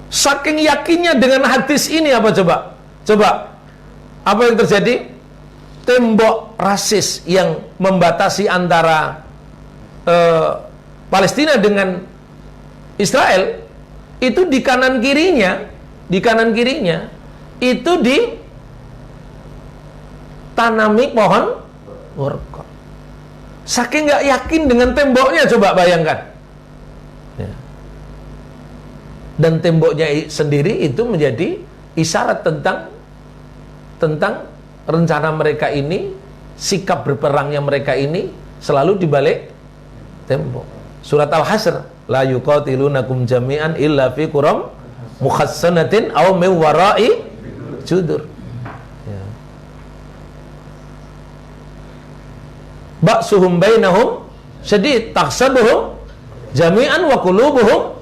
Saking yakinnya dengan hadis ini, apa coba? Apa yang terjadi? Tembok rasis yang membatasi antara Palestina dengan Israel itu di kanan kirinya itu ditanami pohon warqat. Saking nggak yakin dengan temboknya, coba bayangkan. Ya. Dan temboknya sendiri itu menjadi isyarat tentang rencana mereka ini, sikap berperangnya mereka ini selalu dibalik tembok. Surat Al-Hasr, la yuqatilunakum jami'an illa fi quram mukhassanatin aw min wara'i judur. Ya. Ba'suhum bainahum syadid tahsabuhum jami'an wa qulubuhum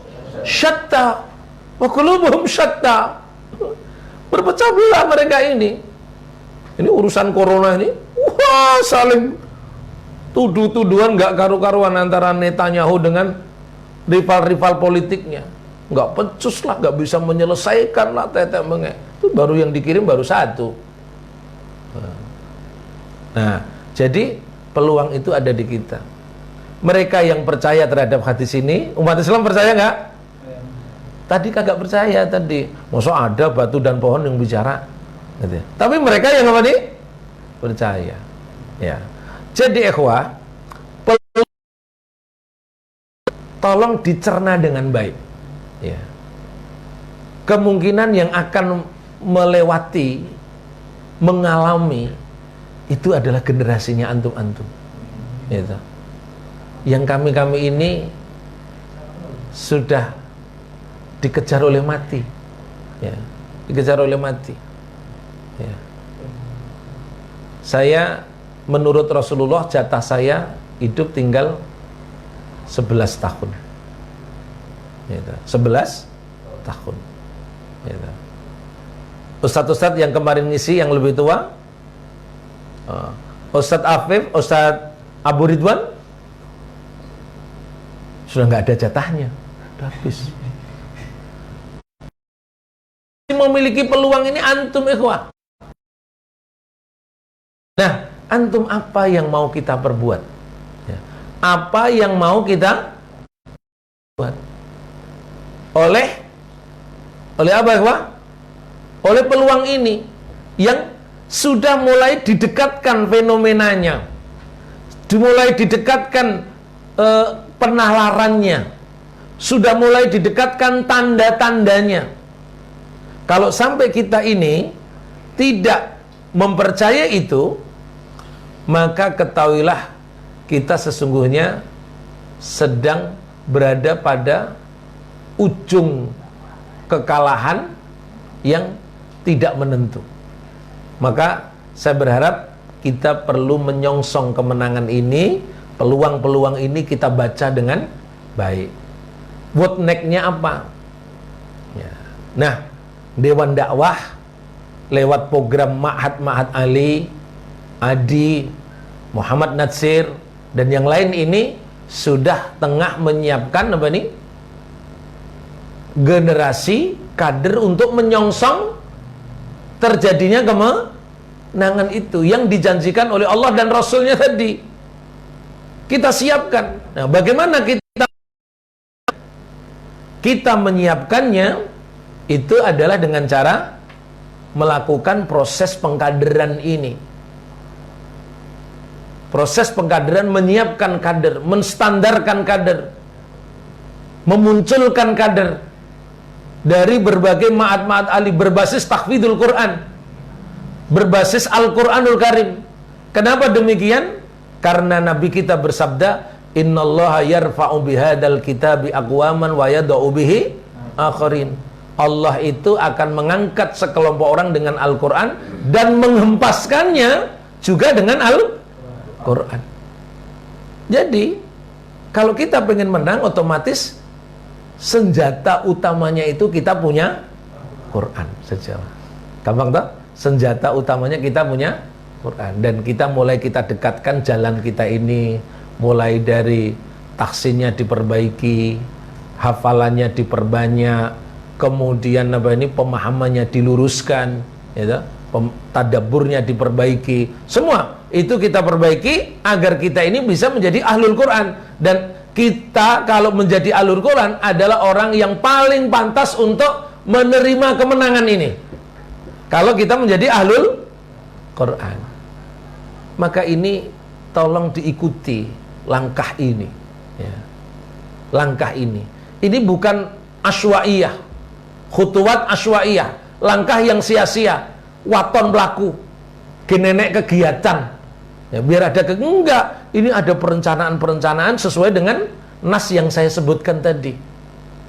syatta. Berpecah belah mereka ini. Ini urusan corona ini, wah, saling tuduh-tuduhan nggak karu-karuan antara Netanyahu dengan rival-rival politiknya. Nggak pecus lah, nggak bisa menyelesaikan lah, tetek mengek. Itu baru yang dikirim baru satu. Nah, jadi peluang itu ada di kita. Mereka yang percaya terhadap hadis ini, umat Islam percaya nggak? Tadi kagak percaya tadi. Masa ada batu dan pohon yang bicara? Gitu. Tapi mereka yang apa nih? Percaya. Ya. Jadi ikhwah, tolong dicerna dengan baik. Ya. Kemungkinan yang akan melewati, mengalami itu adalah generasinya antum-antum. Gitu. Yang kami ini sudah dikejar oleh mati. Ya. Dikejar oleh mati. Ya. Saya menurut Rasulullah jatah saya hidup tinggal 11 tahun. Gitu. 11 tahun. Gitu. Ustadz-ustadz yang kemarin ngisi yang lebih tua, Ustadz Afif, Ustadz Abu Ridwan sudah nggak ada jatahnya, udah habis. Memiliki peluang ini antum ikhwah. Nah, antum apa yang mau kita perbuat? Ya. Apa yang mau kita buat? Oleh apa ikhwah? Oleh peluang ini yang sudah mulai didekatkan fenomenanya, mulai didekatkan penalarannya, sudah mulai didekatkan tanda-tandanya. Kalau sampai kita ini tidak mempercaya itu, maka ketahuilah kita sesungguhnya sedang berada pada ujung kekalahan yang tidak menentu. Maka saya berharap kita perlu menyongsong kemenangan ini, peluang-peluang ini kita baca dengan baik. Bottleneck-nya apa? Ya. Nah, Dewan Dakwah lewat program Ma'had Ali, Adi, Muhammad Natsir dan yang lain ini sudah tengah menyiapkan apa nih? Generasi kader untuk menyongsong terjadinya kemenangan itu yang dijanjikan oleh Allah dan Rasulnya tadi. Kita siapkan. Nah, bagaimana kita menyiapkannya? Itu adalah dengan cara melakukan proses pengkaderan ini. Proses pengkaderan, menyiapkan kader, menstandarkan kader, memunculkan kader dari berbagai ma'had Ali berbasis tahfidzul Quran, berbasis Al-Quranul Karim. Kenapa demikian? Karena Nabi kita bersabda, innallaha yarfa'u bihadal kitabi aqwaman wa yada'u bihi akharin. Allah itu akan mengangkat sekelompok orang dengan Al-Quran dan menghempaskannya juga dengan Al-Quran. Jadi Kalau kita pengen menang, otomatis senjata utamanya itu kita punya Quran saja. Gampang tak? Senjata utamanya kita punya Quran. Dan kita dekatkan jalan kita ini, mulai dari tahsinnya diperbaiki, hafalannya diperbanyak, kemudian pemahamannya diluruskan, ya, tadabburnya diperbaiki. Semua itu kita perbaiki agar kita ini bisa menjadi ahlul Quran. Dan kita kalau menjadi ahlul Quran adalah orang yang paling pantas untuk menerima kemenangan ini. Kalau kita menjadi ahlul Quran, maka ini tolong diikuti langkah ini, ya. Langkah ini bukan asywaiyah, khutuwat asywaiyah, langkah yang sia-sia, waton pelaku, genenek kegiatan, ya, biar ada enggak, ini ada perencanaan sesuai dengan nas yang saya sebutkan tadi,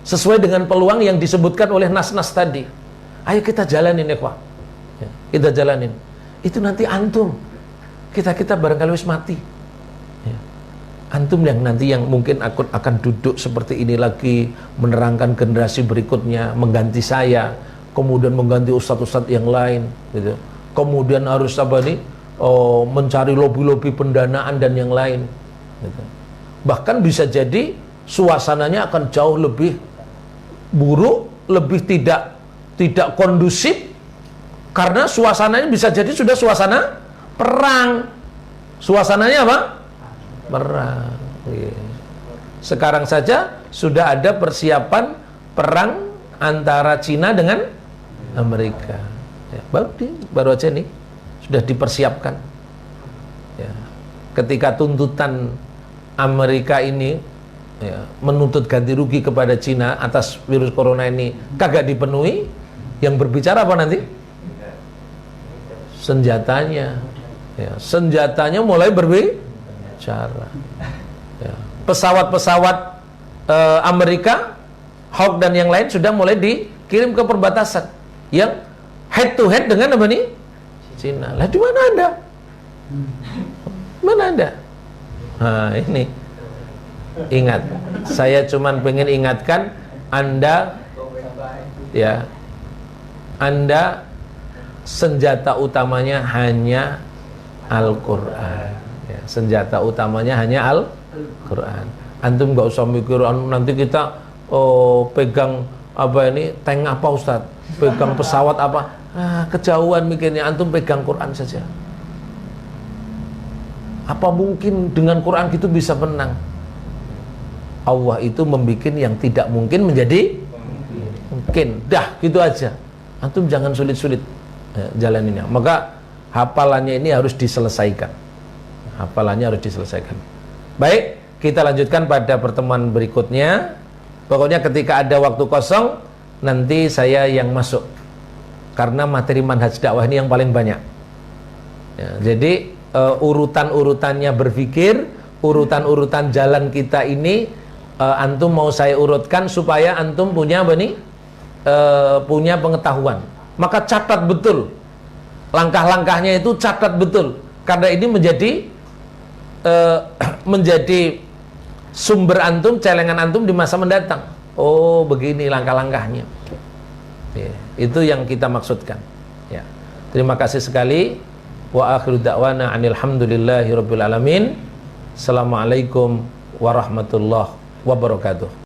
sesuai dengan peluang yang disebutkan oleh nas-nas tadi. Ayo kita jalanin, ikhwah, ya, kita jalanin. Itu nanti antum, kita barangkali wis mati, ya. Antum yang nanti yang mungkin akan duduk seperti ini lagi, menerangkan generasi berikutnya, mengganti saya, kemudian mengganti ustadz-ustadz yang lain, gitu. Kemudian harus mencari lobi-lobi pendanaan dan yang lain, gitu. Bahkan bisa jadi suasananya akan jauh lebih buruk, lebih tidak kondusif, karena suasananya bisa jadi sudah suasana perang. Suasananya apa? Perang. Sekarang saja sudah ada persiapan perang antara Cina dengan Amerika, ya, baru aja nih sudah dipersiapkan, ya. Ketika tuntutan Amerika ini, ya, menuntut ganti rugi kepada Cina atas virus corona ini kagak dipenuhi, yang berbicara apa nanti? Senjatanya, ya, senjatanya mulai berbicara, ya. Pesawat-pesawat Amerika, Hawk dan yang lain sudah mulai dikirim ke perbatasan yang head to head dengan apa nih? Cina. Lah di mana Anda? Mana Anda? Nah, ini ingat, saya cuman pengen ingatkan Anda, ya, Anda senjata utamanya hanya Al-Quran, ya, senjata utamanya hanya Al-Quran. Antum nggak usah mikir nanti kita pegang apa ini tank apa Ustaz, pegang pesawat apa, kejauhan mikirnya. Antum pegang Quran saja. Apa mungkin dengan Quran gitu bisa menang? Allah itu membuat yang tidak mungkin menjadi mungkin. Dah gitu aja. Antum jangan sulit-sulit, ya, jalaninnya. Maka hafalannya ini harus diselesaikan. Hafalannya harus diselesaikan. Baik, kita lanjutkan pada pertemuan berikutnya. Pokoknya ketika ada waktu kosong, nanti saya yang masuk, karena materi manhaj dakwah ini yang paling banyak, ya, jadi urutan-urutannya berpikir, urutan-urutan jalan kita ini, antum mau saya urutkan supaya antum punya apa nih? Punya pengetahuan. Maka catat betul langkah-langkahnya, itu catat betul, karena ini menjadi sumber antum, celengan antum di masa mendatang. Oh, begini langkah-langkahnya, ya, itu yang kita maksudkan, ya. Terima kasih sekali. Wa akhiru da'wana anilhamdulillahi rabbil alamin. Assalamualaikum warahmatullahi wabarakatuh.